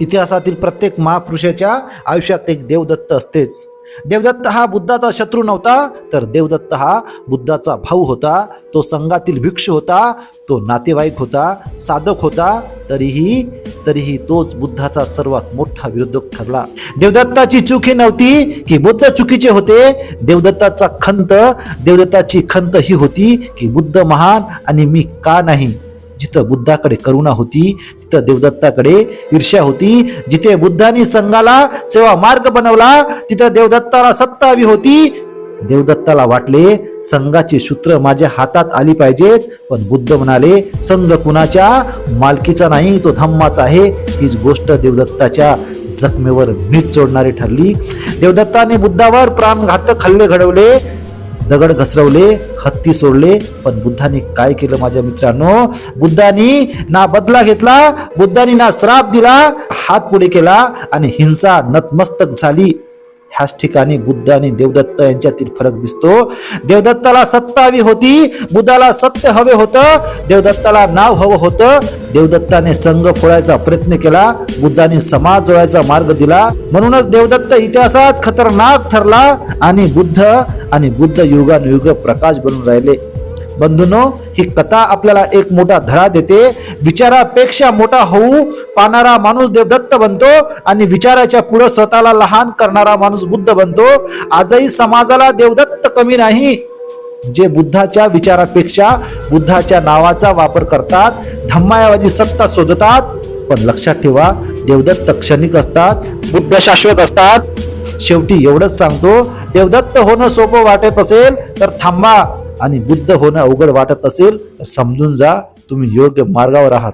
इतिहासातील प्रत्येक महापुरुषाच्या आयुष्यात एक देवदत्त असतेच. देवदत्त हा बुद्धाचा शत्रू नव्हता, तर देवदत्त हा बुद्धाचा भाऊ होता. तो संघातील भिक्षू होता, तो नातेवाईक होता, साधक होता. तरीही तोच बुद्धाचा सर्वात मोठा विरोधक ठरला. देवदत्ताची चूक ही नव्हती की बुद्ध चुकीचे होते. देवदत्ताची खंत ही होती की बुद्ध महान आणि मी का नाही. जिथं बुद्धाकडे करुणा होती तिथं देवदत्ताकडे ईर्ष्या होती. जिथे बुद्धांनी संघाला सेवा मार्ग बनवला तिथं देवदत्ताला सत्ता हवी होती. देवदत्ताला वाटले संघाची सूत्र माझ्या हातात आली पाहिजेत, पण बुद्ध म्हणाले संघ कुणाच्या मालकीचा नाही, तो धम्माचा आहे. हीच गोष्ट देवदत्ताच्या जखमेवर मीठ चोडणारी ठरली. देवदत्ताने बुद्धावर प्राणघातक हल्ले घडवले, दगड घसरवले, हत्ती सोडले. पण बुद्धांनी काय केलं माझ्या मित्रांनो? बुद्धांनी ना बदला घेतला, बुद्धांनी ना श्राप दिला, हात पुढे केला आणि हिंसा नतमस्तक झाली. ह्याच ठिकाणी बुद्ध आणि देवदत्त यांच्यातील फरक दिसतो. देवदत्ताला सत्ता हवी होती, बुद्धाला सत्य हवे होतं. देवदत्ताला नाव हवं होतं. देवदत्ताने संघ फोडायचा प्रयत्न केला, बुद्धाने समाज जोडायचा मार्ग दिला. म्हणूनच देवदत्त इतिहासात खतरनाक ठरला आणि बुद्ध युगानुयुग प्रकाश बनून राहिले. बंधूंनो, ही कथा आपल्याला एक मोठा धडा देते. विचारापेक्षा मोठा होऊ पाहणारा माणूस देवदत्त बनतो आणि विचाराच्या पुढे स्वतःला लहान करणारा माणूस बुद्ध बनतो. आजही समाजाला देवदत्त कमी नाही, जे बुद्धाच्या विचारापेक्षा बुद्धाच्या नावाचा वापर करतात, धम्माऐवजी सत्ता शोधतात. पण लक्षात ठेवा, देवदत्त क्षणिक असतात, बुद्ध शाश्वत असतात. शेवटी एवढंच सांगतो, देवदत्त होणं सोपं वाटत असेल तर थांबा, आणि बुद्ध होणं अवघड वाटत असेल तर समजून जा, तुम्ही योग्य मार्गावर आहात.